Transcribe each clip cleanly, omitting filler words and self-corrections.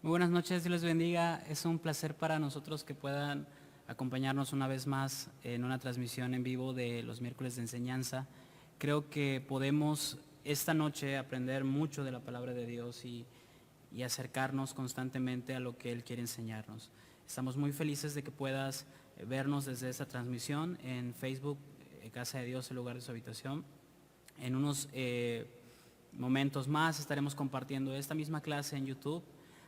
Muy buenas noches, Dios les bendiga. Es un placer para nosotros que puedan acompañarnos una vez más en una transmisión en vivo de los miércoles de enseñanza. Creo que podemos esta noche aprender mucho de la palabra de Dios y acercarnos constantemente a lo que Él quiere enseñarnos. Estamos muy felices de que puedas vernos desde esta transmisión en Facebook, Casa de Dios, el lugar de su habitación. En unos momentos más estaremos compartiendo esta misma clase en YouTube.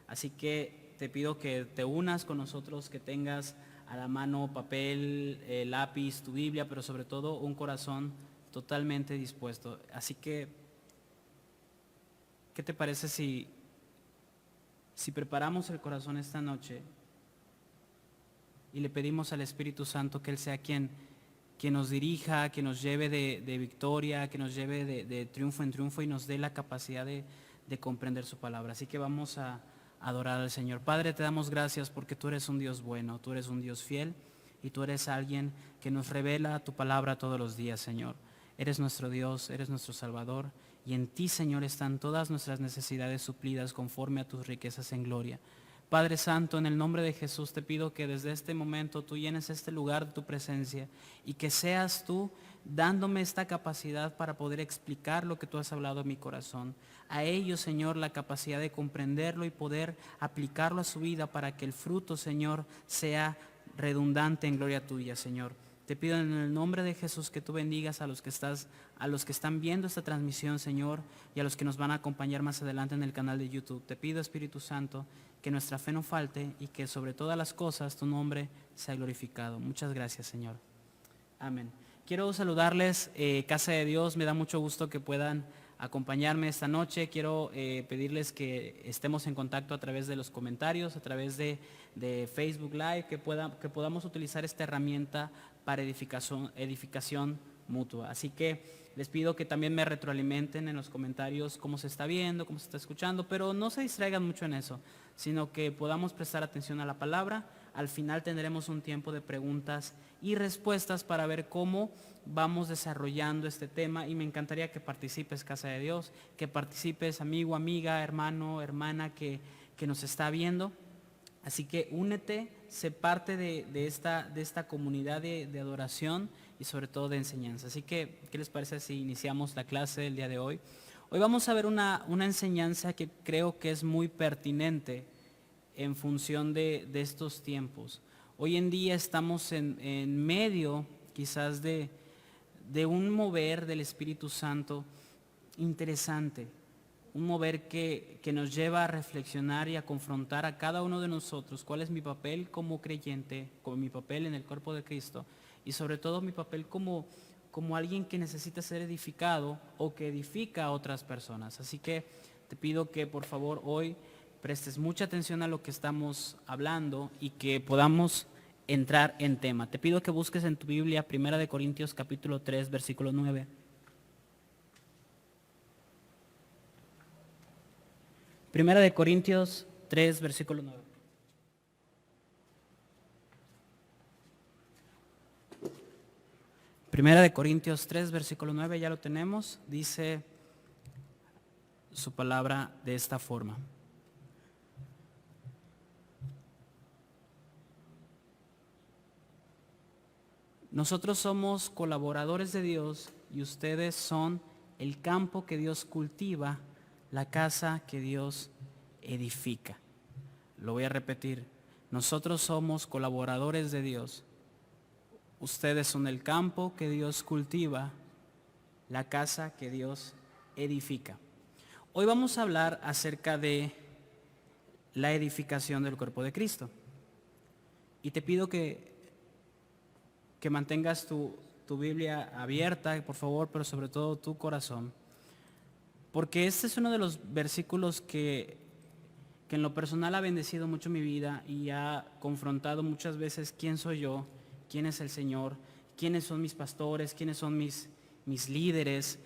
Así que te pido que te unas con nosotros, que tengas a la mano papel, lápiz, tu Biblia, pero sobre todo un corazón totalmente dispuesto. Así que, ¿qué te parece si preparamos el corazón esta noche y le pedimos al Espíritu Santo que Él sea quien nos dirija, que nos lleve de victoria, que nos lleve de triunfo en triunfo y nos dé la capacidad de comprender su palabra? Así que vamos a adorar al Señor. Padre, te damos gracias porque tú eres un Dios bueno, tú eres un Dios fiel y tú eres alguien que nos revela tu palabra todos los días, Señor. Eres nuestro Dios, eres nuestro Salvador y en ti, Señor, están todas nuestras necesidades suplidas conforme a tus riquezas en gloria. Padre Santo, en el nombre de Jesús te pido que desde este momento tú llenes este lugar de tu presencia y que seas tú dándome esta capacidad para poder explicar lo que tú has hablado en mi corazón. A ellos, Señor, la capacidad de comprenderlo y poder aplicarlo a su vida para que el fruto, Señor, sea redundante en gloria tuya, Señor. Te pido en el nombre de Jesús que tú bendigas a los que están viendo esta transmisión, Señor, y a los que nos van a acompañar más adelante en el canal de YouTube. Te pido, Espíritu Santo, que nuestra fe no falte y que sobre todas las cosas tu nombre sea glorificado. Muchas gracias, Señor. Amén. Quiero saludarles, Casa de Dios, me da mucho gusto que puedan acompañarme esta noche. Quiero pedirles que estemos en contacto a través de los comentarios, a través de Facebook Live, que podamos utilizar esta herramienta para edificación mutua. Así que les pido que también me retroalimenten en los comentarios cómo se está viendo, cómo se está escuchando, pero no se distraigan mucho en eso, sino que podamos prestar atención a la palabra. Al final tendremos un tiempo de preguntas y respuestas para ver cómo vamos desarrollando este tema y me encantaría que participes, Casa de Dios, que participes, amigo, amiga, hermano, hermana que nos está viendo. Así que únete, sé parte de esta comunidad de adoración y sobre todo de enseñanza. Así que, ¿qué les parece si iniciamos la clase del día de hoy? Hoy vamos a ver una enseñanza que creo que es muy pertinente en función de estos tiempos. Hoy en día estamos en medio quizás de un mover del Espíritu Santo interesante, un mover que nos lleva a reflexionar y a confrontar a cada uno de nosotros cuál es mi papel como creyente, como mi papel en el cuerpo de Cristo y sobre todo mi papel como alguien que necesita ser edificado o que edifica a otras personas. Así que te pido que por favor hoy prestes mucha atención a lo que estamos hablando y que podamos entrar en tema. Te pido que busques en tu Biblia 1 Corintios capítulo 3, versículo 9. 1 Corintios 3, versículo 9. Primera de Corintios 3, versículo 9, ya lo tenemos. Dice su palabra de esta forma. Nosotros somos colaboradores de Dios y ustedes son el campo que Dios cultiva, la casa que Dios edifica. Lo voy a repetir. Nosotros somos colaboradores de Dios. Ustedes son el campo que Dios cultiva, la casa que Dios edifica. Hoy vamos a hablar acerca de la edificación del cuerpo de Cristo. Y te pido que mantengas tu Biblia abierta, por favor, pero sobre todo tu corazón. Porque este es uno de los versículos que en lo personal ha bendecido mucho mi vida y ha confrontado muchas veces quién soy yo, quién es el Señor, quiénes son mis pastores, quiénes son mis líderes.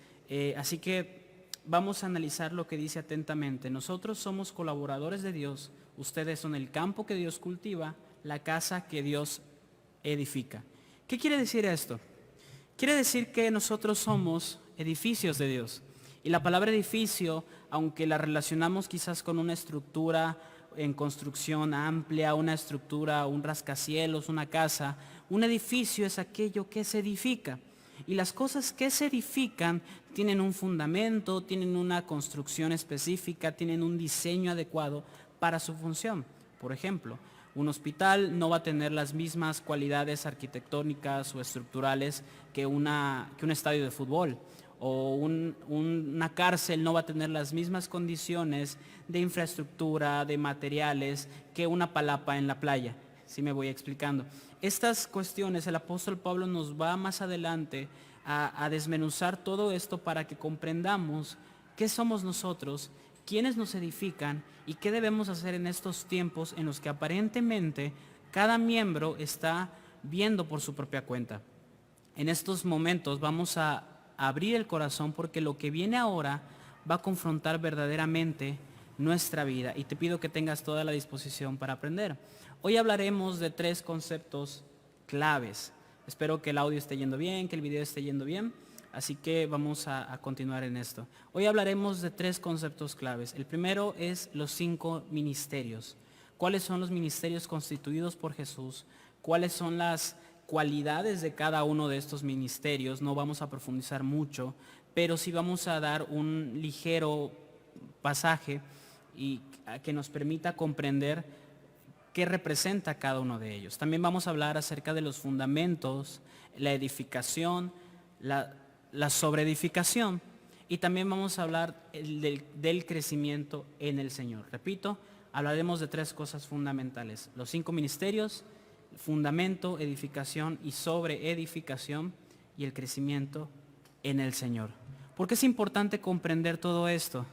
Así que vamos a analizar lo que dice atentamente. Nosotros somos colaboradores de Dios, ustedes son el campo que Dios cultiva, la casa que Dios edifica. ¿Qué quiere decir esto? Quiere decir que nosotros somos edificios de Dios. Y la palabra edificio, aunque la relacionamos quizás con una estructura en construcción amplia, una estructura, un rascacielos, una casa. Un edificio es aquello que se edifica. Y las cosas que se edifican tienen un fundamento, tienen una construcción específica, tienen un diseño adecuado para su función. Por ejemplo, un hospital no va a tener las mismas cualidades arquitectónicas o estructurales que un estadio de fútbol. O una cárcel no va a tener las mismas condiciones de infraestructura, de materiales, que una palapa en la playa. ¿Sí me voy explicando? Estas cuestiones el apóstol Pablo nos va más adelante a desmenuzar todo esto para que comprendamos qué somos nosotros, quiénes nos edifican y qué debemos hacer en estos tiempos en los que aparentemente cada miembro está viendo por su propia cuenta. En estos momentos vamos a abrir el corazón porque lo que viene ahora va a confrontar verdaderamente nuestra vida y te pido que tengas toda la disposición para aprender. Hoy hablaremos de 3 conceptos claves. Espero que el audio esté yendo bien, que el video esté yendo bien, así que vamos a continuar en esto. Hoy hablaremos de 3 conceptos claves. El primero es los 5 ministerios. ¿Cuáles son los ministerios constituidos por Jesús? ¿Cuáles son las cualidades de cada uno de estos ministerios? No vamos a profundizar mucho, pero sí vamos a dar un ligero pasaje y que nos permita comprender qué representa cada uno de ellos. También vamos a hablar acerca de los fundamentos, la edificación, la sobreedificación y también vamos a hablar del crecimiento en el Señor. Repito, hablaremos de 3 cosas fundamentales: los 5 ministerios, fundamento, edificación y sobreedificación, y el crecimiento en el Señor. ¿Por qué es importante comprender todo esto?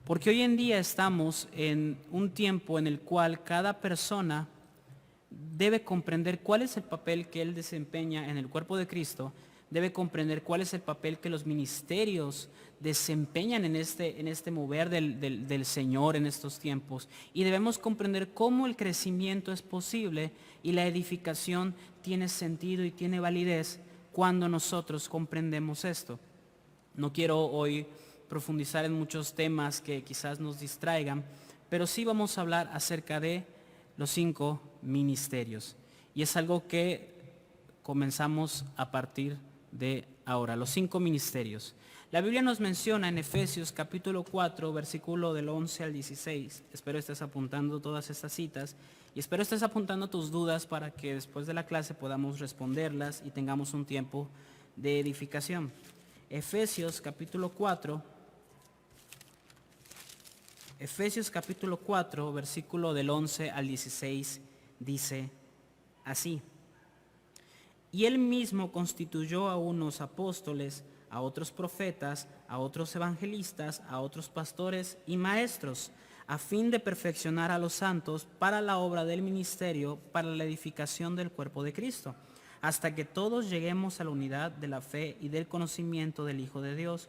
Porque hoy en día estamos en un tiempo en el cual cada persona debe comprender cuál es el papel que él desempeña en el cuerpo de Cristo, debe comprender cuál es el papel que los ministerios desempeñan en este mover del Señor en estos tiempos, y debemos comprender cómo el crecimiento es posible y la edificación tiene sentido y tiene validez cuando nosotros comprendemos esto. No quiero hoy profundizar en muchos temas que quizás nos distraigan, pero sí vamos a hablar acerca de los 5 ministerios. Y es algo que comenzamos a partir de ahora, los 5 ministerios. La Biblia nos menciona en Efesios capítulo 4, versículo del 11 al 16. Espero estés apuntando todas estas citas y espero estés apuntando tus dudas para que después de la clase podamos responderlas y tengamos un tiempo de edificación. Efesios capítulo 4, versículo del 11 al 16, dice así: y él mismo constituyó a unos apóstoles, a otros profetas, a otros evangelistas, a otros pastores y maestros, a fin de perfeccionar a los santos para la obra del ministerio, para la edificación del cuerpo de Cristo, hasta que todos lleguemos a la unidad de la fe y del conocimiento del Hijo de Dios,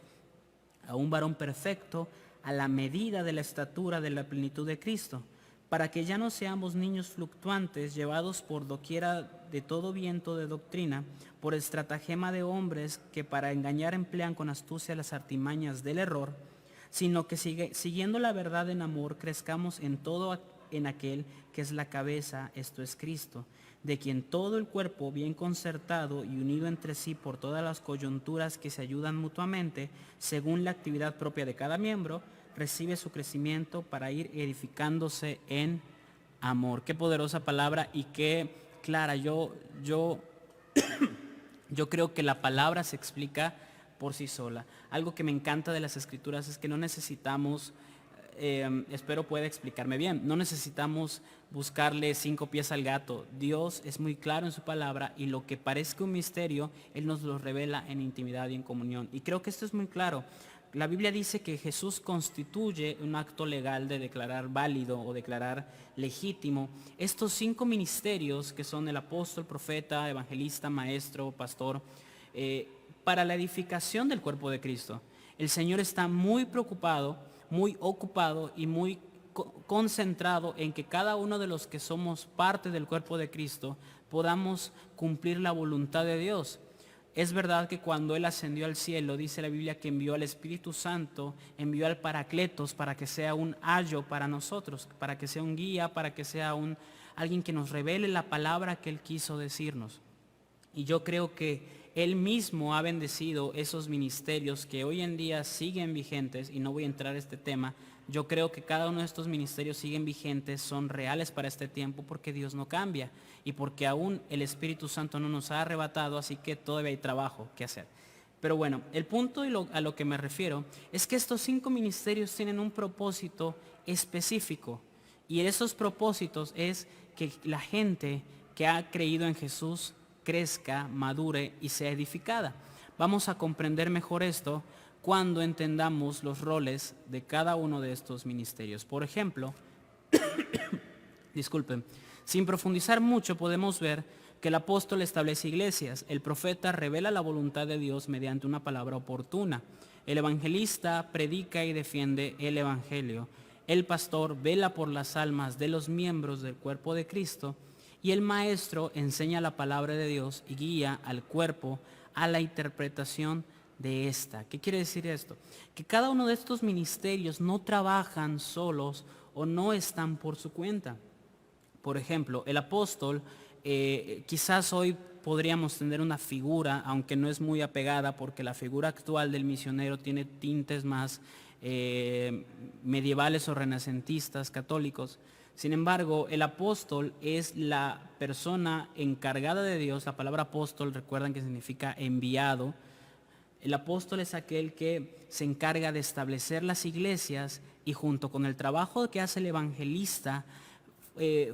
a un varón perfecto, a la medida de la estatura de la plenitud de Cristo, para que ya no seamos niños fluctuantes, llevados por doquiera de todo viento de doctrina, por estratagema de hombres que para engañar emplean con astucia las artimañas del error, sino que siguiendo la verdad en amor, crezcamos en todo en aquel que es la cabeza, esto es Cristo, de quien todo el cuerpo, bien concertado y unido entre sí por todas las coyunturas que se ayudan mutuamente, según la actividad propia de cada miembro, recibe su crecimiento para ir edificándose en amor. Qué poderosa palabra y qué clara. Yo creo que la palabra se explica por sí sola. Algo que me encanta de las Escrituras es que no necesitamos, espero pueda explicarme bien, no necesitamos buscarle 5 pies al gato. Dios es muy claro en su palabra y lo que parezca un misterio, Él nos lo revela en intimidad y en comunión. Y creo que esto es muy claro. La Biblia dice que Jesús constituye un acto legal de declarar válido o declarar legítimo estos 5 ministerios que son el apóstol, profeta, evangelista, maestro, pastor, para la edificación del cuerpo de Cristo. El Señor está muy preocupado, muy ocupado y muy concentrado en que cada uno de los que somos parte del cuerpo de Cristo podamos cumplir la voluntad de Dios. Es verdad que cuando Él ascendió al cielo, dice la Biblia que envió al Espíritu Santo, envió al Paracletos para que sea un ayo para nosotros, para que sea un guía, para que sea alguien que nos revele la palabra que Él quiso decirnos. Y yo creo que Él mismo ha bendecido esos ministerios que hoy en día siguen vigentes, y no voy a entrar a este tema. Yo creo que cada uno de estos ministerios siguen vigentes, son reales para este tiempo porque Dios no cambia y porque aún el Espíritu Santo no nos ha arrebatado, así que todavía hay trabajo que hacer. Pero bueno, el punto a lo que me refiero es que estos 5 ministerios tienen un propósito específico, y esos propósitos es que la gente que ha creído en Jesús crezca, madure y sea edificada. Vamos a comprender mejor esto cuando entendamos los roles de cada uno de estos ministerios. Por ejemplo, disculpen, sin profundizar mucho podemos ver que el apóstol establece iglesias, el profeta revela la voluntad de Dios mediante una palabra oportuna, el evangelista predica y defiende el evangelio, el pastor vela por las almas de los miembros del cuerpo de Cristo, y el maestro enseña la palabra de Dios y guía al cuerpo a la interpretación de esta. ¿Qué quiere decir esto? Que cada uno de estos ministerios no trabajan solos o no están por su cuenta. Por ejemplo, el apóstol, quizás hoy podríamos tener una figura, aunque no es muy apegada, porque la figura actual del misionero tiene tintes más medievales o renacentistas, católicos. Sin embargo, el apóstol es la persona encargada de Dios. La palabra apóstol, recuerdan que significa enviado. El apóstol es aquel que se encarga de establecer las iglesias, y junto con el trabajo que hace el evangelista,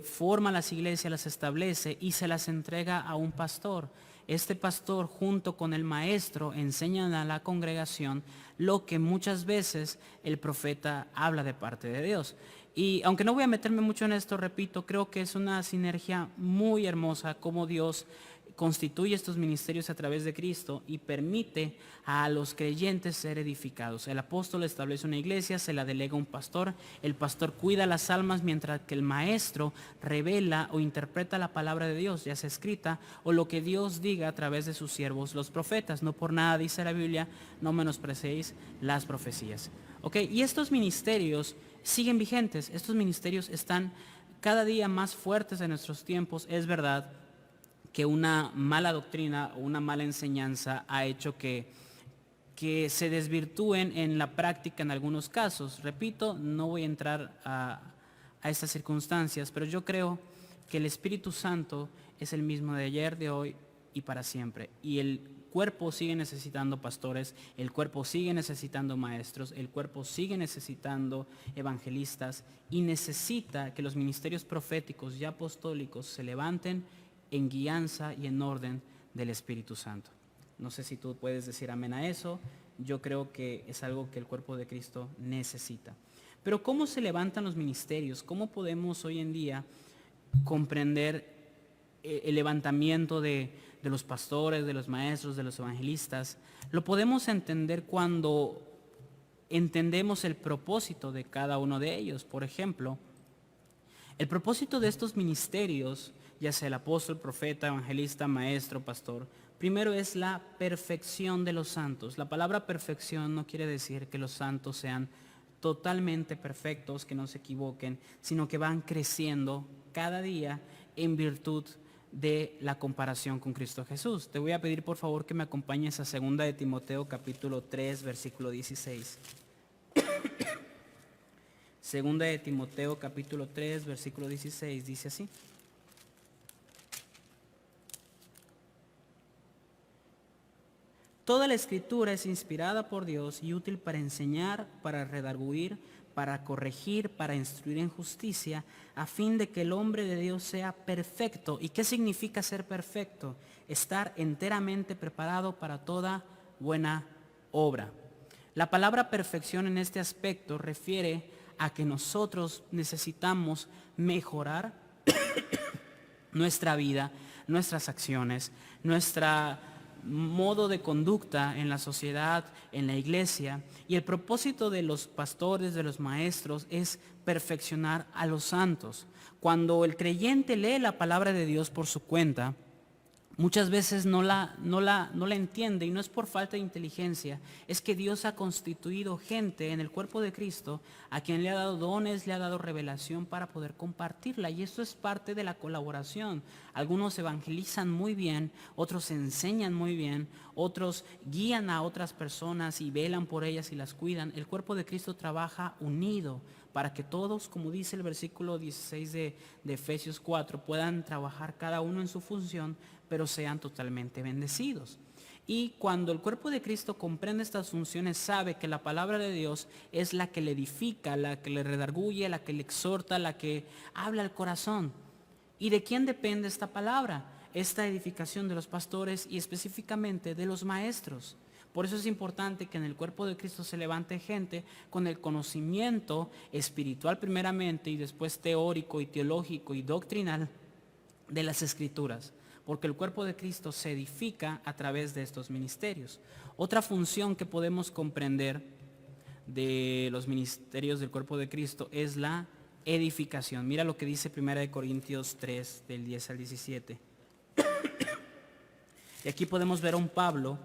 forma las iglesias, las establece y se las entrega a un pastor. Este pastor junto con el maestro enseñan a la congregación lo que muchas veces el profeta habla de parte de Dios. Y aunque no voy a meterme mucho en esto, repito, creo que es una sinergia muy hermosa como Dios constituye estos ministerios a través de Cristo y permite a los creyentes ser edificados. El apóstol establece una iglesia, se la delega a un pastor, el pastor cuida las almas, mientras que el maestro revela o interpreta la palabra de Dios, ya sea escrita o lo que Dios diga a través de sus siervos, los profetas. No por nada dice la Biblia, no menospreciéis las profecías. Y estos ministerios siguen vigentes, estos ministerios están cada día más fuertes en nuestros tiempos. Es verdad que una mala doctrina o una mala enseñanza ha hecho que se desvirtúen en la práctica en algunos casos. Repito, no voy a entrar a estas circunstancias, pero yo creo que el Espíritu Santo es el mismo de ayer, de hoy y para siempre. Y el cuerpo sigue necesitando pastores, el cuerpo sigue necesitando maestros, el cuerpo sigue necesitando evangelistas, y necesita que los ministerios proféticos y apostólicos se levanten en guianza y en orden del Espíritu Santo. No sé si tú puedes decir amén a eso. Yo creo que es algo que el cuerpo de Cristo necesita. Pero ¿cómo se levantan los ministerios? ¿Cómo podemos hoy en día comprender el levantamiento de los pastores, de los maestros, de los evangelistas? Lo podemos entender cuando entendemos el propósito de cada uno de ellos. Por ejemplo, el propósito de estos ministerios, ya sea el apóstol, profeta, evangelista, maestro, pastor, primero es la perfección de los santos. La palabra perfección no quiere decir que los santos sean totalmente perfectos, que no se equivoquen, sino que van creciendo cada día en virtud de la comparación con Cristo Jesús. Te voy a pedir por favor que me acompañes a 2 de Timoteo capítulo 3, versículo 16. 2 de Timoteo capítulo 3, versículo 16, dice así: toda la escritura es inspirada por Dios y útil para enseñar, para redarguir, para corregir, para instruir en justicia, a fin de que el hombre de Dios sea perfecto. ¿Y qué significa ser perfecto? Estar enteramente preparado para toda buena obra. La palabra perfección en este aspecto refiere a que nosotros necesitamos mejorar nuestra vida, nuestras acciones, nuestra modo de conducta en la sociedad, en la iglesia. Y el propósito de los pastores, de los maestros, es perfeccionar a los santos. Cuando el creyente lee la palabra de Dios por su cuenta, muchas veces no la entiende, y no es por falta de inteligencia, es que Dios ha constituido gente en el cuerpo de Cristo a quien le ha dado dones, le ha dado revelación para poder compartirla, y eso es parte de la colaboración. Algunos evangelizan muy bien, otros enseñan muy bien, otros guían a otras personas y velan por ellas y las cuidan. El cuerpo de Cristo trabaja unido para que todos, como dice el versículo 16 de Efesios 4, puedan trabajar cada uno en su función, pero sean totalmente bendecidos. Y cuando el cuerpo de Cristo comprende estas funciones, sabe que la palabra de Dios es la que le edifica, la que le redarguye, la que le exhorta, la que habla al corazón. ¿Y de quién depende esta palabra? Esta edificación de los pastores y específicamente de los maestros. Por eso es importante que en el cuerpo de Cristo se levante gente con el conocimiento espiritual primeramente y después teórico y teológico y doctrinal de las Escrituras, porque el cuerpo de Cristo se edifica a través de estos ministerios. Otra función que podemos comprender de los ministerios del cuerpo de Cristo es la edificación. Mira lo que dice 1 Corintios 3, del 10 al 17. Y aquí podemos ver a un Pablo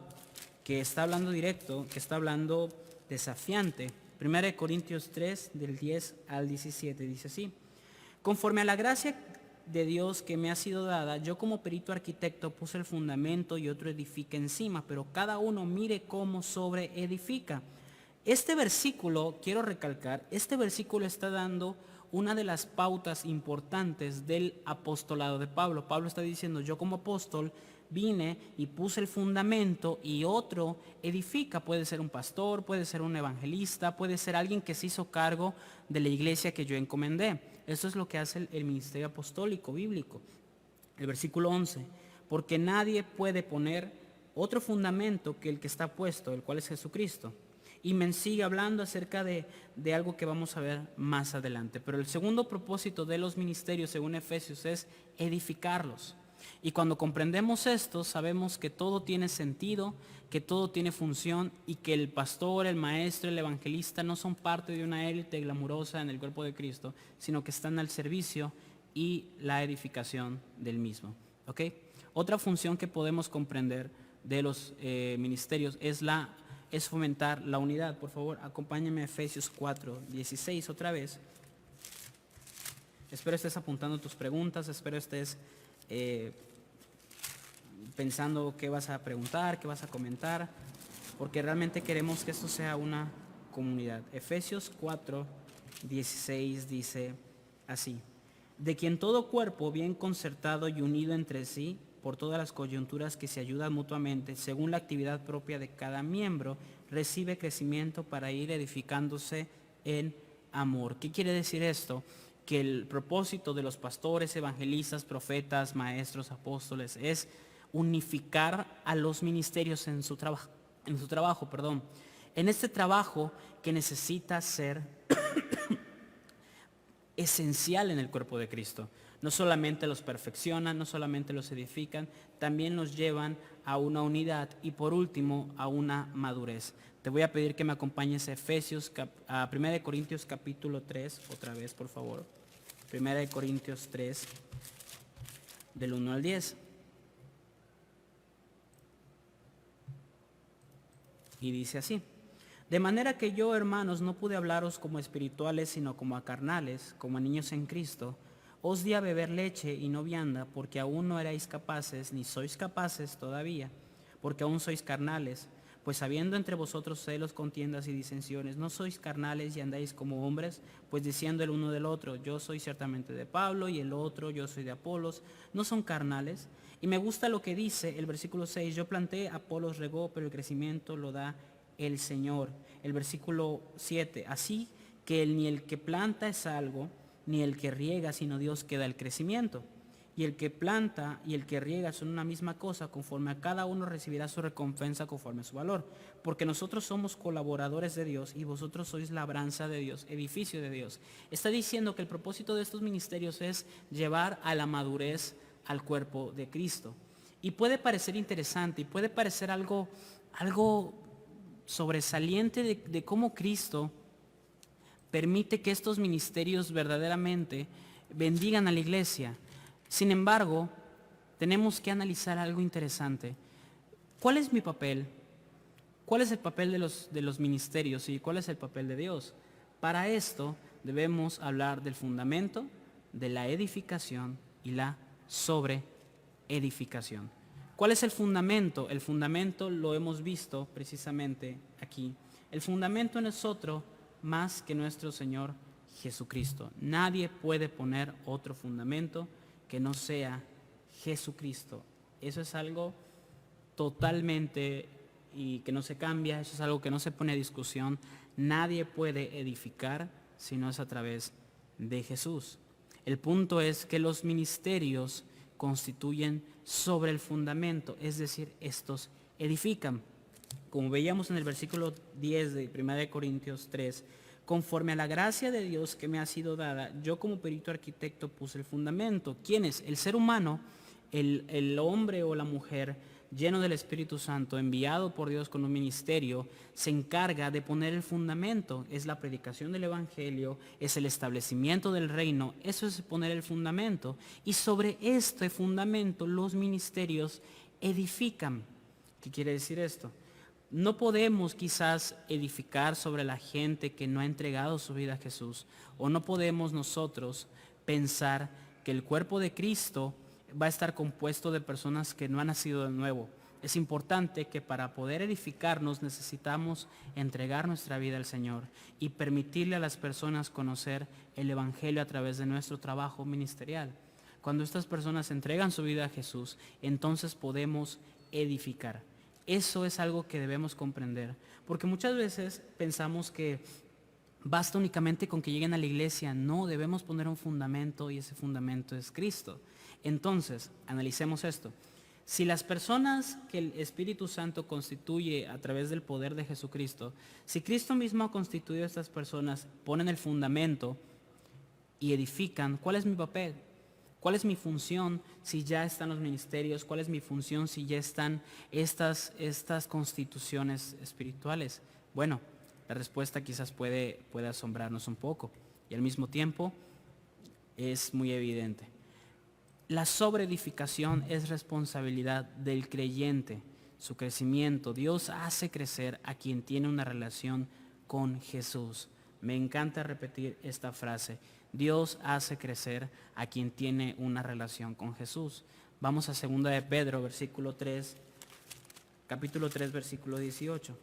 que está hablando directo, que está hablando desafiante. 1 Corintios 3, del 10 al 17, dice así: conforme a la gracia de Dios que me ha sido dada, yo como perito arquitecto puse el fundamento y otro edifica encima, pero cada uno mire cómo sobre edifica. Este versículo, quiero recalcar, este versículo está dando una de las pautas importantes del apostolado de Pablo. Pablo está diciendo, yo como apóstol vine y puse el fundamento y otro edifica. Puede ser un pastor, puede ser un evangelista, puede ser alguien que se hizo cargo de la iglesia que yo encomendé. Eso es lo que hace el ministerio apostólico bíblico. El versículo 11, porque nadie puede poner otro fundamento que el que está puesto, el cual es Jesucristo. Y me sigue hablando acerca de algo que vamos a ver más adelante. Pero el segundo propósito de los ministerios, según Efesios, es edificarlos. Y cuando comprendemos esto, sabemos que todo tiene sentido, que todo tiene función y que el pastor, el maestro, el evangelista no son parte de una élite glamurosa en el cuerpo de Cristo, sino que están al servicio y la edificación del mismo. ¿Ok? Otra función que podemos comprender de los ministerios es fomentar la unidad. Por favor, acompáñenme a Efesios 4, 16 otra vez. Espero estés apuntando tus preguntas, espero estés pensando qué vas a preguntar, qué vas a comentar, porque realmente queremos que esto sea una comunidad. Efesios 4, 16 dice así: de quien todo cuerpo bien concertado y unido entre sí, por todas las coyunturas que se ayudan mutuamente, según la actividad propia de cada miembro, recibe crecimiento para ir edificándose en amor. ¿Qué quiere decir esto? Que el propósito de los pastores, evangelistas, profetas, maestros, apóstoles es unificar a los ministerios en su trabajo, en este trabajo que necesita ser esencial en el cuerpo de Cristo. No solamente los perfeccionan, no solamente los edifican, también los llevan a una unidad y por último a una madurez. Te voy a pedir que me acompañes a 1 Corintios capítulo 3, otra vez por favor. 1 Corintios 3, del 1 al 10. Y dice así: de manera que yo, hermanos, no pude hablaros como espirituales, sino como a carnales, como a niños en Cristo. Os di a beber leche y no vianda, porque aún no erais capaces, ni sois capaces todavía, porque aún sois carnales. Pues habiendo entre vosotros celos, contiendas y disensiones, ¿no sois carnales y andáis como hombres? Pues diciendo el uno del otro, yo soy ciertamente de Pablo, y el otro, yo soy de Apolos. ¿No son carnales? Y me gusta lo que dice el versículo 6, yo planté, Apolos regó, pero el crecimiento lo da el Señor. El versículo 7, así que ni el que planta es algo, ni el que riega, sino Dios que da el crecimiento. Y el que planta y el que riega son una misma cosa, conforme a cada uno recibirá su recompensa conforme a su valor. Porque nosotros somos colaboradores de Dios y vosotros sois labranza de Dios, edificio de Dios. Está diciendo que el propósito de estos ministerios es llevar a la madurez al cuerpo de Cristo. Y puede parecer interesante y puede parecer algo sobresaliente de cómo Cristo permite que estos ministerios verdaderamente bendigan a la iglesia. Sin embargo, tenemos que analizar algo interesante. ¿Cuál es mi papel? ¿Cuál es el papel de los ministerios y cuál es el papel de Dios? Para esto debemos hablar del fundamento, de la edificación y la sobreedificación. ¿Cuál es el fundamento? El fundamento lo hemos visto precisamente aquí. El fundamento no es otro más que nuestro Señor Jesucristo. Nadie puede poner otro fundamento que no sea Jesucristo. Eso es algo totalmente y que no se cambia, eso es algo que no se pone a discusión. Nadie puede edificar si no es a través de Jesús. El punto es que los ministerios constituyen sobre el fundamento, es decir, estos edifican. Como veíamos en el versículo 10 de 1 Corintios 3, conforme a la gracia de Dios que me ha sido dada, yo como perito arquitecto puse el fundamento. ¿Quién es? El ser humano, el hombre o la mujer lleno del Espíritu Santo, enviado por Dios con un ministerio, se encarga de poner el fundamento. Es la predicación del Evangelio, es el establecimiento del reino, eso es poner el fundamento. Y sobre este fundamento los ministerios edifican. ¿Qué quiere decir esto? No podemos quizás edificar sobre la gente que no ha entregado su vida a Jesús, o no podemos nosotros pensar que el cuerpo de Cristo va a estar compuesto de personas que no han nacido de nuevo. Es importante que para poder edificarnos necesitamos entregar nuestra vida al Señor y permitirle a las personas conocer el Evangelio a través de nuestro trabajo ministerial. Cuando estas personas entregan su vida a Jesús, entonces podemos edificar. Eso es algo que debemos comprender, porque muchas veces pensamos que basta únicamente con que lleguen a la iglesia. No, debemos poner un fundamento y ese fundamento es Cristo. Entonces, analicemos esto. Si las personas que el Espíritu Santo constituye a través del poder de Jesucristo, si Cristo mismo ha constituido a estas personas, ponen el fundamento y edifican, ¿cuál es mi papel? ¿Cuál es mi función si ya están los ministerios? ¿Cuál es mi función si ya están estas constituciones espirituales? Bueno, la respuesta quizás puede asombrarnos un poco y al mismo tiempo es muy evidente. La sobreedificación es responsabilidad del creyente, su crecimiento. Dios hace crecer a quien tiene una relación con Jesús. Me encanta repetir esta frase. Dios hace crecer a quien tiene una relación con Jesús. Vamos a 2 de Pedro, capítulo 3, versículo 18.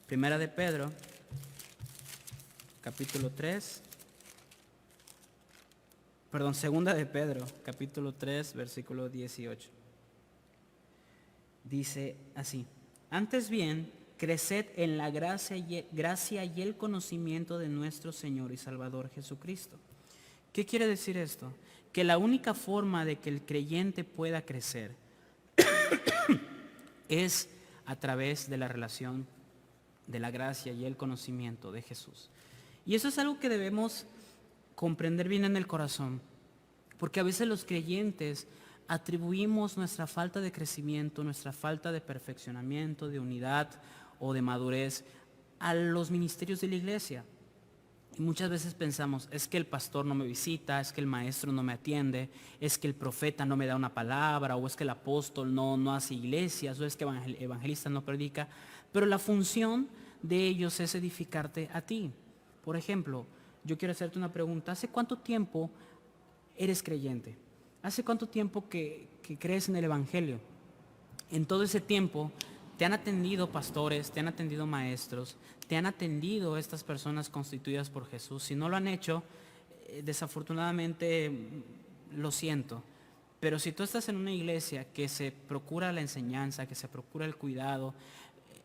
Primera de Pedro, capítulo 3, segunda de Pedro, capítulo 3, versículo 18. Dice así: antes bien, creced en la gracia y el conocimiento de nuestro Señor y Salvador Jesucristo. ¿Qué quiere decir esto? Que la única forma de que el creyente pueda crecer es a través de la relación de la gracia y el conocimiento de Jesús. Y eso es algo que debemos comprender bien en el corazón, porque a veces los creyentes atribuimos nuestra falta de crecimiento, nuestra falta de perfeccionamiento, de unidad o de madurez a los ministerios de la iglesia. Y muchas veces pensamos, es que el pastor no me visita, es que el maestro no me atiende, es que el profeta no me da una palabra, o es que el apóstol no hace iglesias, o es que el evangelista no predica. Pero la función de ellos es edificarte a ti. Por ejemplo, yo quiero hacerte una pregunta. ¿Hace cuánto tiempo eres creyente? ¿Hace cuánto tiempo que crees en el Evangelio? En todo ese tiempo te han atendido pastores, te han atendido maestros, te han atendido estas personas constituidas por Jesús. Si no lo han hecho, desafortunadamente lo siento. Pero si tú estás en una iglesia que se procura la enseñanza, que se procura el cuidado,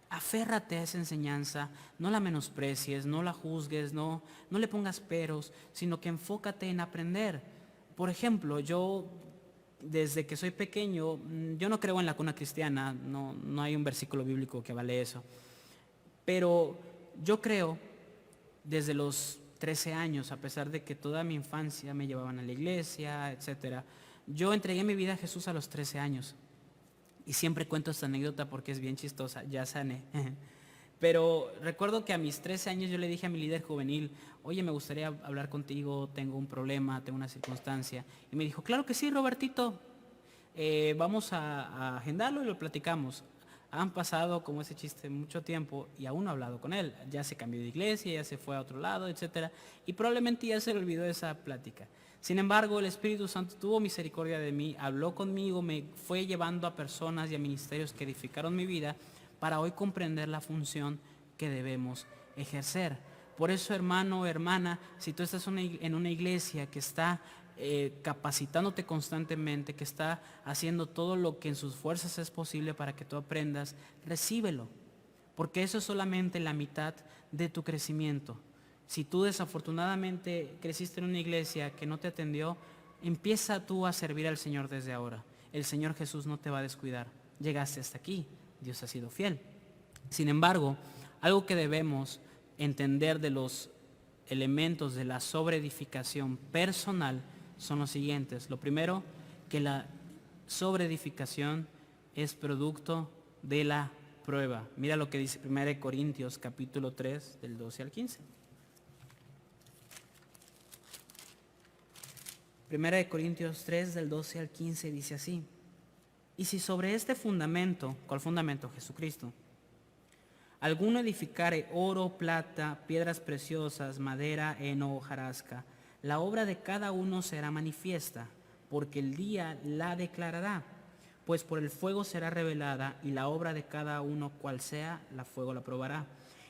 aférrate a esa enseñanza, no la menosprecies, no la juzgues, no le pongas peros, sino que enfócate en aprender. Por ejemplo, yo desde que soy pequeño, yo no creo en la cuna cristiana, no hay un versículo bíblico que avale eso, pero yo creo desde los 13 años, a pesar de que toda mi infancia me llevaban a la iglesia, etcétera, yo entregué mi vida a Jesús a los 13 años. Y siempre cuento esta anécdota porque es bien chistosa, ya sané. Pero recuerdo que a mis 13 años yo le dije a mi líder juvenil, oye, me gustaría hablar contigo, tengo un problema, tengo una circunstancia. Y me dijo, claro que sí, Robertito, vamos a agendarlo y lo platicamos. Han pasado, como ese chiste, mucho tiempo y aún no he hablado con él. Ya se cambió de iglesia, ya se fue a otro lado, etcétera. Y probablemente ya se le olvidó esa plática. Sin embargo, el Espíritu Santo tuvo misericordia de mí, habló conmigo, me fue llevando a personas y a ministerios que edificaron mi vida para hoy comprender la función que debemos ejercer. Por eso, hermano o hermana, si tú estás en una iglesia que está capacitándote constantemente, que está haciendo todo lo que en sus fuerzas es posible para que tú aprendas, recíbelo, porque eso es solamente la mitad de tu crecimiento. Si tú desafortunadamente creciste en una iglesia que no te atendió, empieza tú a servir al Señor desde ahora. El Señor Jesús no te va a descuidar. Llegaste hasta aquí, Dios ha sido fiel. Sin embargo, algo que debemos entender de los elementos de la sobreedificación personal son los siguientes. Lo primero, que la sobreedificación es producto de la prueba. Mira lo que dice 1 Corintios capítulo 3 del 12 al 15. 1 Corintios 3 del 12 al 15 dice así: y si sobre este fundamento, ¿cuál fundamento? Jesucristo, alguno edificare oro, plata, piedras preciosas, madera, heno, hojarasca, la obra de cada uno será manifiesta, porque el día la declarará, pues por el fuego será revelada, y la obra de cada uno, cual sea, la fuego la probará.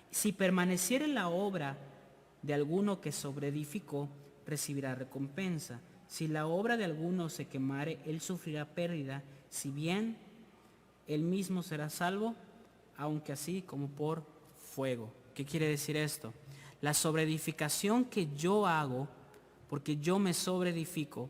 Si permaneciere la obra de alguno que sobreedificó, recibirá recompensa. Si la obra de alguno se quemare, él sufrirá pérdida, si bien él mismo será salvo, aunque así como por fuego. ¿Qué quiere decir esto? La sobreedificación que yo hago, porque yo me sobreedifico,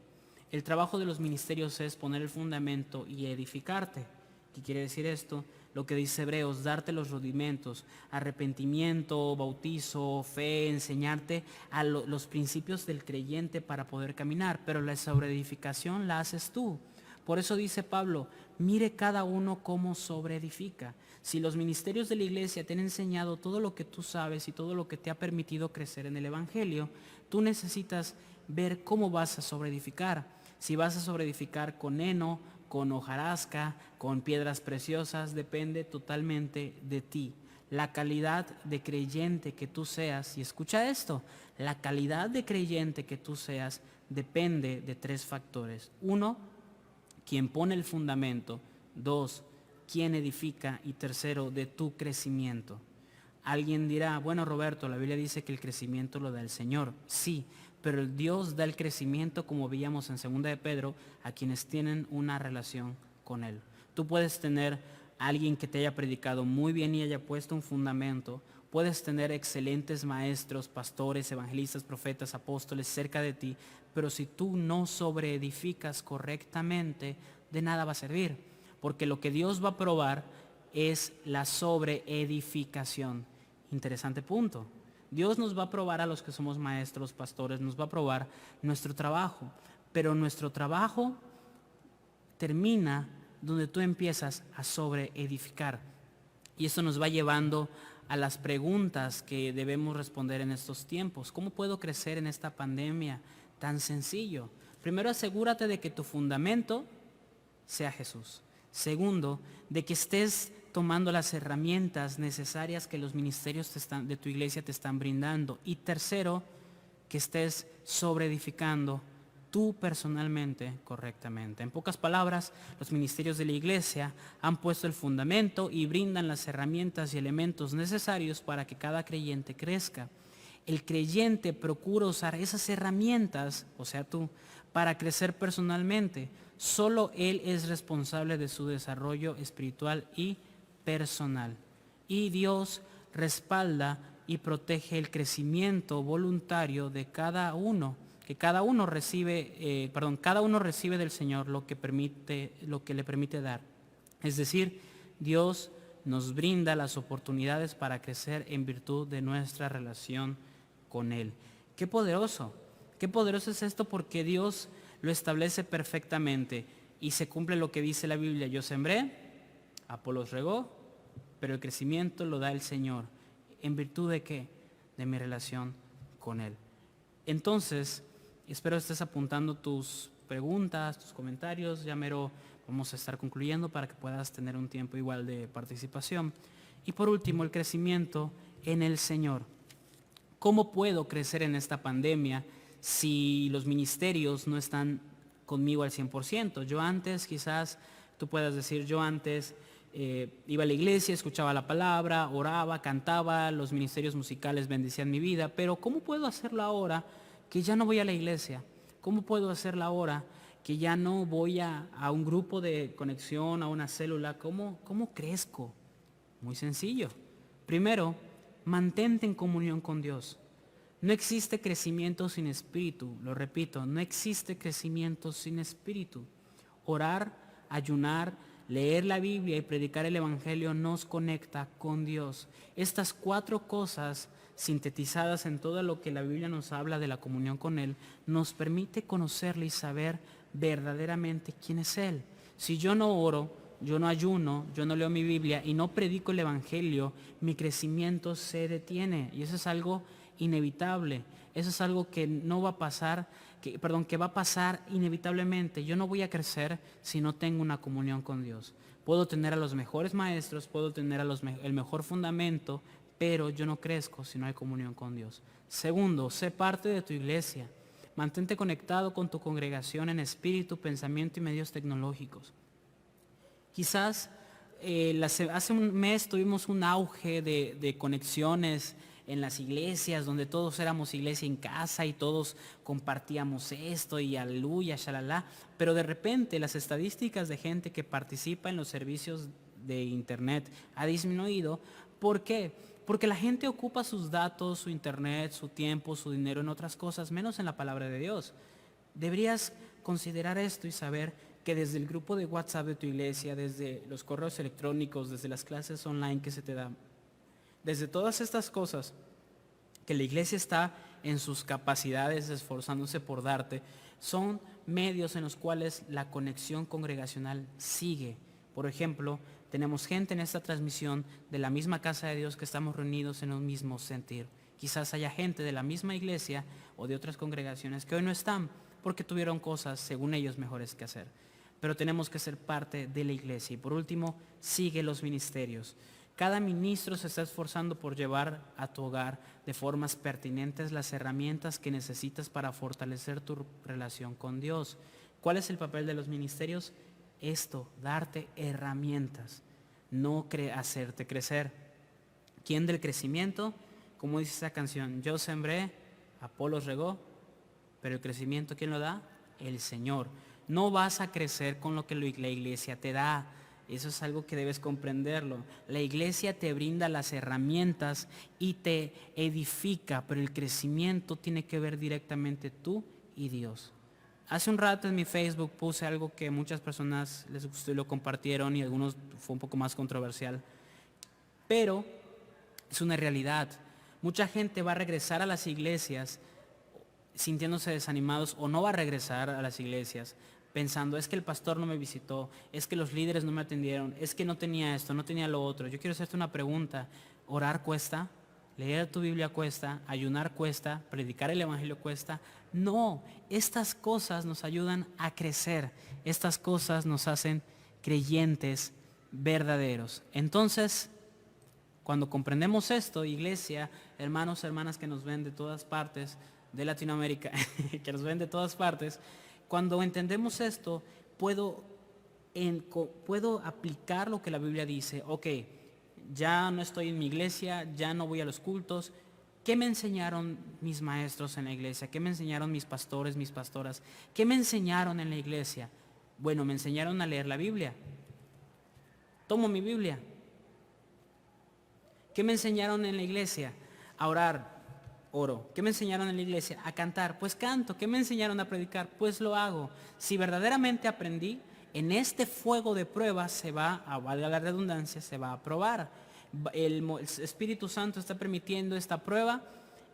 el trabajo de los ministerios es poner el fundamento y edificarte. ¿Qué quiere decir esto? Lo que dice Hebreos, darte los rudimentos, arrepentimiento, bautizo, fe, enseñarte a los principios del creyente para poder caminar, pero la sobreedificación la haces tú. Por eso dice Pablo, mire cada uno cómo sobreedifica. Si los ministerios de la iglesia te han enseñado todo lo que tú sabes y todo lo que te ha permitido crecer en el Evangelio, tú necesitas ver cómo vas a sobreedificar. Si vas a sobreedificar con heno, con hojarasca, con piedras preciosas, depende totalmente de ti. La calidad de creyente que tú seas, y escucha esto, la calidad de creyente que tú seas depende de 3 factores. 1, quien pone el fundamento. 2, quien edifica. Y 3, de tu crecimiento. Alguien dirá, bueno, Roberto, la Biblia dice que el crecimiento lo da el Señor. Sí, pero Dios da el crecimiento, como veíamos en 2 de Pedro, a quienes tienen una relación con Él. Tú puedes tener a alguien que te haya predicado muy bien y haya puesto un fundamento. Puedes tener excelentes maestros, pastores, evangelistas, profetas, apóstoles cerca de ti, pero si tú no sobreedificas correctamente, de nada va a servir, porque lo que Dios va a probar es la sobreedificación. Interesante punto. Dios nos va a probar a los que somos maestros, pastores, nos va a probar nuestro trabajo, pero nuestro trabajo termina donde tú empiezas a sobreedificar. Y esto nos va llevando a las preguntas que debemos responder en estos tiempos. ¿Cómo puedo crecer en esta pandemia? Tan sencillo. Primero, asegúrate de que tu fundamento sea Jesús. Segundo, de que estés tomando las herramientas necesarias que los ministerios de tu iglesia te están brindando. Y tercero, que estés sobreedificando tú personalmente correctamente. En pocas palabras, los ministerios de la iglesia han puesto el fundamento y brindan las herramientas y elementos necesarios para que cada creyente crezca. El creyente procura usar esas herramientas, o sea tú, para crecer personalmente. Solo él es responsable de su desarrollo espiritual y personal. Y Dios respalda y protege el crecimiento voluntario de cada uno, que cada uno recibe del Señor lo que le permite dar. Es decir, Dios nos brinda las oportunidades para crecer en virtud de nuestra relación con Él. Qué poderoso es esto, porque Dios lo establece perfectamente y se cumple lo que dice la Biblia: yo sembré, Apolos regó, pero el crecimiento lo da el Señor. ¿En virtud de qué? De mi relación con Él. Entonces, espero estés apuntando tus preguntas, tus comentarios. Ya mero vamos a estar concluyendo para que puedas tener un tiempo igual de participación. Y por último, el crecimiento en el Señor. ¿Cómo puedo crecer en esta pandemia si los ministerios no están conmigo al 100%? Yo antes, quizás tú puedas decir, yo antes iba a la iglesia, escuchaba la palabra, oraba, cantaba, los ministerios musicales bendecían mi vida, pero ¿cómo puedo hacerlo ahora que ya no voy a la iglesia? ¿Cómo puedo hacerlo ahora que ya no voy a un grupo de conexión, a una célula? ¿Cómo crezco? Muy sencillo. Primero, mantente en comunión con Dios. No existe crecimiento sin espíritu, lo repito, no existe crecimiento sin espíritu. Orar, ayunar, leer la Biblia y predicar el Evangelio nos conecta con Dios. Estas 4 cosas sintetizadas en todo lo que la Biblia nos habla de la comunión con Él, nos permite conocerle y saber verdaderamente quién es Él. Si yo no oro, yo no ayuno, yo no leo mi Biblia y no predico el Evangelio, mi crecimiento se detiene. Y eso es algo inevitable. Eso es algo que no va a pasar, que va a pasar inevitablemente. Yo no voy a crecer si no tengo una comunión con Dios. Puedo tener a los mejores maestros, puedo tener el mejor fundamento, pero yo no crezco si no hay comunión con Dios. Segundo, sé parte de tu iglesia. Mantente conectado con tu congregación en espíritu, pensamiento y medios tecnológicos. Quizás hace un mes tuvimos un auge de conexiones en las iglesias, donde todos éramos iglesia en casa y todos compartíamos esto y aleluya, shalala, pero de repente las estadísticas de gente que participa en los servicios de internet ha disminuido. ¿Por qué? Porque la gente ocupa sus datos, su internet, su tiempo, su dinero en otras cosas, menos en la palabra de Dios. Deberías considerar esto y saber que desde el grupo de WhatsApp de tu iglesia, desde los correos electrónicos, desde las clases online que se te dan, desde todas estas cosas que la iglesia está en sus capacidades esforzándose por darte, son medios en los cuales la conexión congregacional sigue. Por ejemplo, tenemos gente en esta transmisión de la misma casa de Dios que estamos reunidos en un mismo sentir. Quizás haya gente de la misma iglesia o de otras congregaciones que hoy no están porque tuvieron cosas, según ellos, mejores que hacer. Pero tenemos que ser parte de la iglesia. Y por último, sigue los ministerios. Cada ministro se está esforzando por llevar a tu hogar de formas pertinentes las herramientas que necesitas para fortalecer tu relación con Dios. ¿Cuál es el papel de los ministerios? Esto, darte herramientas, no hacerte crecer. ¿Quién del crecimiento? Como dice esa canción, yo sembré, Apolos regó, pero el crecimiento, ¿quién lo da? El Señor. No vas a crecer con lo que la iglesia te da. Eso es algo que debes comprenderlo. La iglesia te brinda las herramientas y te edifica, pero el crecimiento tiene que ver directamente tú y Dios. Hace un rato en mi Facebook puse algo que muchas personas les gustó y lo compartieron, y algunos fue un poco más controversial. Pero es una realidad. Mucha gente va a regresar a las iglesias sintiéndose desanimados, o no va a regresar a las iglesias pensando, es que el pastor no me visitó, es que los líderes no me atendieron, es que no tenía esto, no tenía lo otro. Yo quiero hacerte una pregunta. ¿Orar cuesta? ¿Leer tu Biblia cuesta? ¿Ayunar cuesta? ¿Predicar el Evangelio cuesta? No, estas cosas nos ayudan a crecer. Estas cosas nos hacen creyentes verdaderos. Entonces, cuando comprendemos esto, iglesia, hermanos, hermanas que nos ven de todas partes de Latinoamérica, que nos ven de todas partes, cuando entendemos esto, puedo aplicar lo que la Biblia dice. Ok, ya no estoy en mi iglesia, ya no voy a los cultos. ¿Qué me enseñaron mis maestros en la iglesia? ¿Qué me enseñaron mis pastores, mis pastoras? ¿Qué me enseñaron en la iglesia? Bueno, me enseñaron a leer la Biblia. Tomo mi Biblia. ¿Qué me enseñaron en la iglesia? A orar. Oro. ¿Qué me enseñaron en la iglesia? A cantar. Pues canto. ¿Qué me enseñaron a predicar? Pues lo hago. Si verdaderamente aprendí, en este fuego de prueba se va, a valga la redundancia, se va a probar. El Espíritu Santo está permitiendo esta prueba,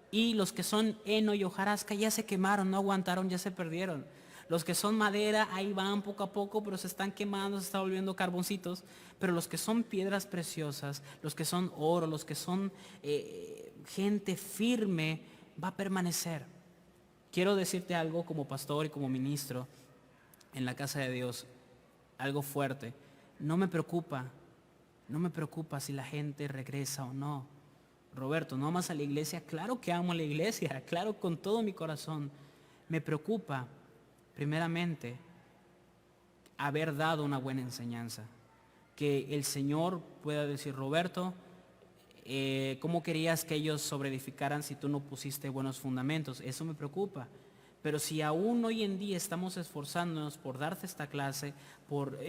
y los que son heno y hojarasca ya se quemaron, no aguantaron, ya se perdieron. Los que son madera, ahí van poco a poco, pero se están quemando, se están volviendo carboncitos. Pero los que son piedras preciosas, los que son oro, los que son gente firme, va a permanecer. Quiero decirte algo como pastor y como ministro en la casa de Dios, algo fuerte. No me preocupa si la gente regresa o no. Roberto, ¿no amas a la iglesia? Claro que amo a la iglesia, claro, con todo mi corazón. Me preocupa, primeramente, haber dado una buena enseñanza. Que el Señor pueda decir, Roberto, ¿cómo querías que ellos sobreedificaran si tú no pusiste buenos fundamentos? Eso me preocupa. Pero si aún hoy en día estamos esforzándonos por darte esta clase, por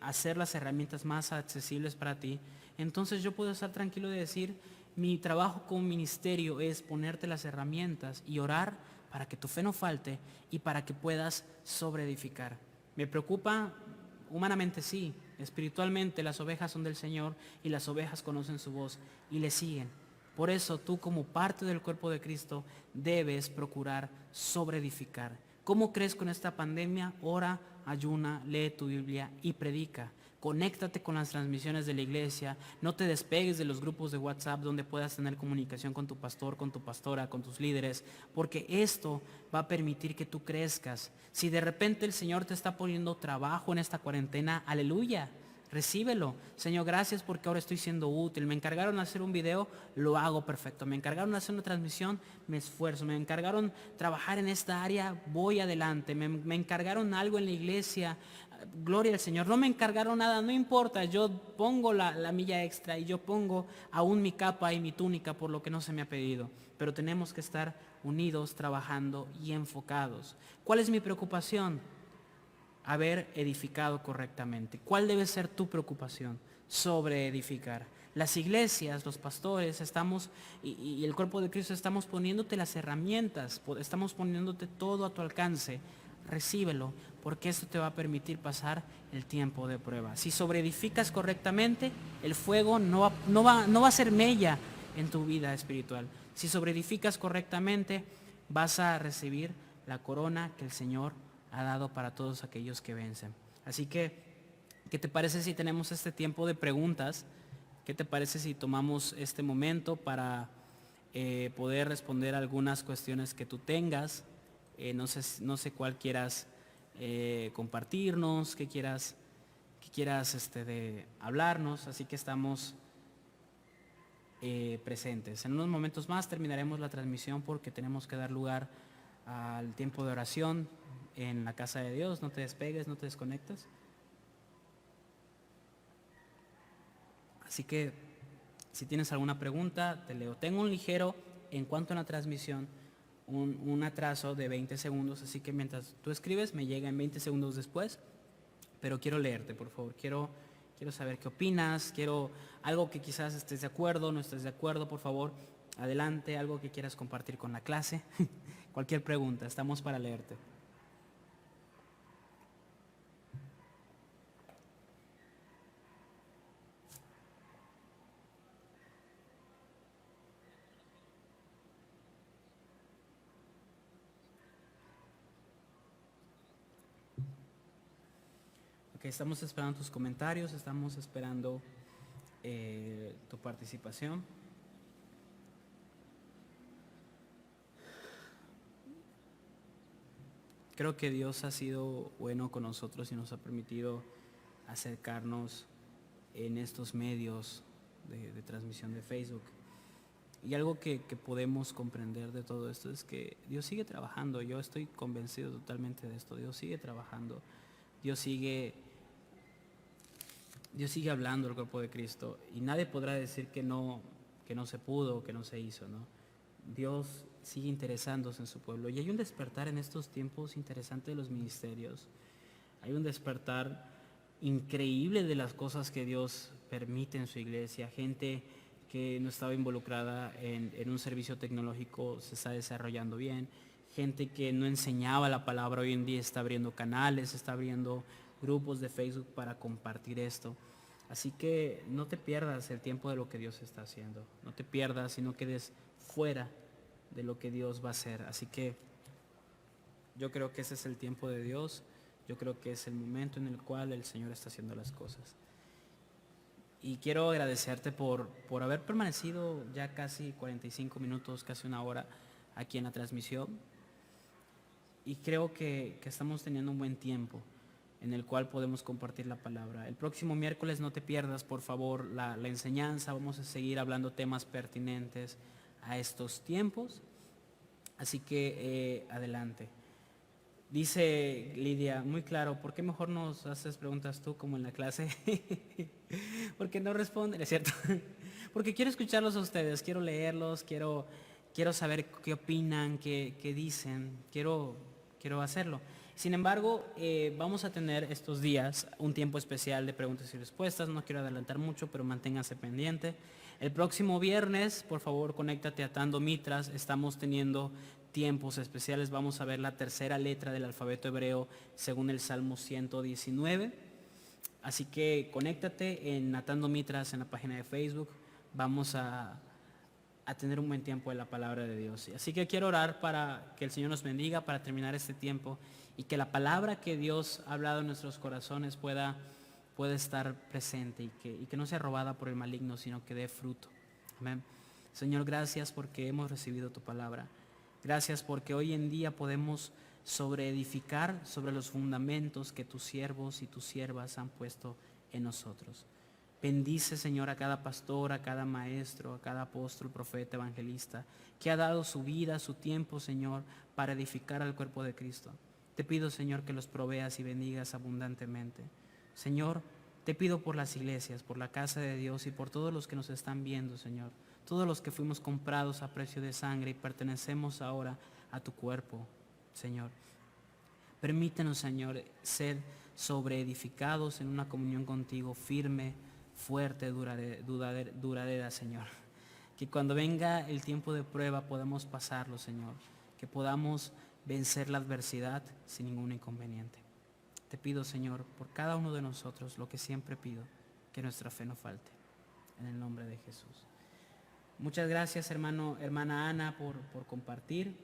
hacer las herramientas más accesibles para ti, entonces yo puedo estar tranquilo de decir, mi trabajo como ministerio es ponerte las herramientas y orar para que tu fe no falte y para que puedas sobreedificar. Me preocupa, humanamente sí, espiritualmente las ovejas son del Señor y las ovejas conocen su voz y le siguen. Por eso tú como parte del cuerpo de Cristo debes procurar sobreedificar. ¿Cómo crees con esta pandemia? Ora, ayuna, lee tu Biblia y predica. Conéctate con las transmisiones de la iglesia, no te despegues de los grupos de WhatsApp donde puedas tener comunicación con tu pastor, con tu pastora, con tus líderes, porque esto va a permitir que tú crezcas. Si de repente el Señor te está poniendo trabajo en esta cuarentena, aleluya, recíbelo. Señor, gracias porque ahora estoy siendo útil. Me encargaron hacer un video, lo hago perfecto. Me encargaron hacer una transmisión, me esfuerzo. Me encargaron trabajar en esta área, voy adelante. Me encargaron algo en la iglesia, gloria al Señor. No me encargaron nada, no importa. Yo pongo la milla extra y yo pongo aún mi capa y mi túnica por lo que no se me ha pedido. Pero tenemos que estar unidos, trabajando y enfocados. ¿Cuál es mi preocupación? Haber edificado correctamente. ¿Cuál debe ser tu preocupación? Sobre edificar. Las iglesias, los pastores, estamos y el cuerpo de Cristo estamos poniéndote las herramientas, estamos poniéndote todo a tu alcance. Recíbelo, porque esto te va a permitir pasar el tiempo de prueba. Si sobreedificas correctamente, el fuego no va a ser mella en tu vida espiritual. Si sobreedificas correctamente, vas a recibir la corona que el Señor ha dado para todos aquellos que vencen. Así que, ¿qué te parece si tenemos este tiempo de preguntas? ¿Qué te parece si tomamos este momento para poder responder algunas cuestiones que tú tengas? No sé cuál quieras compartirnos, qué quieras de hablarnos, así que estamos presentes. En unos momentos más terminaremos la transmisión porque tenemos que dar lugar al tiempo de oración en la casa de Dios. No te despegues, no te desconectes. Así que si tienes alguna pregunta, te leo. Tengo un ligero, en cuanto a la transmisión, un atraso de 20 segundos, así que mientras tú escribes me llega en 20 segundos después, pero quiero leerte, por favor. Quiero saber qué opinas, quiero algo que quizás estés de acuerdo, no estés de acuerdo, por favor, adelante, algo que quieras compartir con la clase. Cualquier pregunta, estamos para leerte. Ok, estamos esperando tus comentarios, estamos esperando tu participación. Creo que Dios ha sido bueno con nosotros y nos ha permitido acercarnos en estos medios de transmisión de Facebook. Y algo que podemos comprender de todo esto es que Dios sigue trabajando. Yo estoy convencido totalmente de esto. Dios sigue trabajando. Dios sigue hablando al cuerpo de Cristo. Y nadie podrá decir que no se pudo, que no se hizo, ¿no? Dios sigue interesándose en su pueblo. Y hay un despertar en estos tiempos interesante de los ministerios. Hay un despertar increíble de las cosas que Dios permite en su iglesia. Gente que no estaba involucrada en un servicio tecnológico se está desarrollando bien. Gente que no enseñaba la palabra hoy en día está abriendo canales, está abriendo grupos de Facebook para compartir esto. Así que no te pierdas el tiempo de lo que Dios está haciendo. No te pierdas y no quedes fuera de lo que Dios va a hacer. Así que Yo creo que ese es el tiempo de Dios. Yo creo que es el momento en el cual el Señor está haciendo las cosas. Y quiero agradecerte por haber permanecido ya casi 45 minutos, casi una hora aquí en la transmisión. Y creo que estamos teniendo un buen tiempo en el cual podemos compartir la palabra. El próximo miércoles no te pierdas, por favor, la enseñanza. Vamos a seguir hablando temas pertinentes a estos tiempos. Así que adelante. Dice Lidia, muy claro, ¿por qué mejor nos haces preguntas tú como en la clase? Porque no responden, ¿es cierto? Porque quiero escucharlos a ustedes, quiero leerlos, quiero saber qué opinan, qué dicen, quiero hacerlo. Sin embargo, vamos a tener estos días un tiempo especial de preguntas y respuestas. No quiero adelantar mucho, pero manténganse pendiente. El próximo viernes, por favor, conéctate a Atando Mitras. Estamos teniendo tiempos especiales. Vamos a ver la tercera letra del alfabeto hebreo según el Salmo 119. Así que conéctate en Atando Mitras en la página de Facebook. Vamos a tener un buen tiempo de la palabra de Dios. Así que quiero orar para que el Señor nos bendiga para terminar este tiempo y que la palabra que Dios ha hablado en nuestros corazones pueda estar presente y que no sea robada por el maligno, sino que dé fruto. Amén. Señor, gracias porque hemos recibido tu palabra. Gracias porque hoy en día podemos sobreedificar sobre los fundamentos que tus siervos y tus siervas han puesto en nosotros. Bendice, Señor, a cada pastor, a cada maestro, a cada apóstol, profeta, evangelista, que ha dado su vida, su tiempo, Señor, para edificar al cuerpo de Cristo. Te pido, Señor, que los proveas y bendigas abundantemente. Señor, te pido por las iglesias, por la casa de Dios y por todos los que nos están viendo, Señor. Todos los que fuimos comprados a precio de sangre y pertenecemos ahora a tu cuerpo, Señor. Permítenos, Señor, ser sobreedificados en una comunión contigo firme, fuerte, duradera, Señor. Que cuando venga el tiempo de prueba podamos pasarlo, Señor. Que podamos vencer la adversidad sin ningún inconveniente. Te pido, Señor, por cada uno de nosotros lo que siempre pido, que nuestra fe no falte. En el nombre de Jesús. Muchas gracias, hermana Ana, por compartir.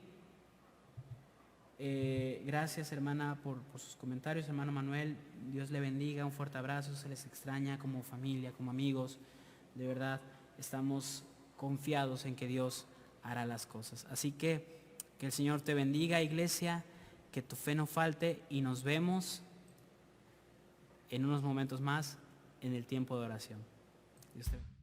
Gracias, hermana, por sus comentarios. Hermano Manuel, Dios le bendiga, un fuerte abrazo. Se les extraña como familia, como amigos. De verdad, estamos confiados en que Dios hará las cosas. Así que el Señor te bendiga, iglesia, que tu fe no falte y nos vemos en unos momentos más en el tiempo de oración. Dios te bendiga.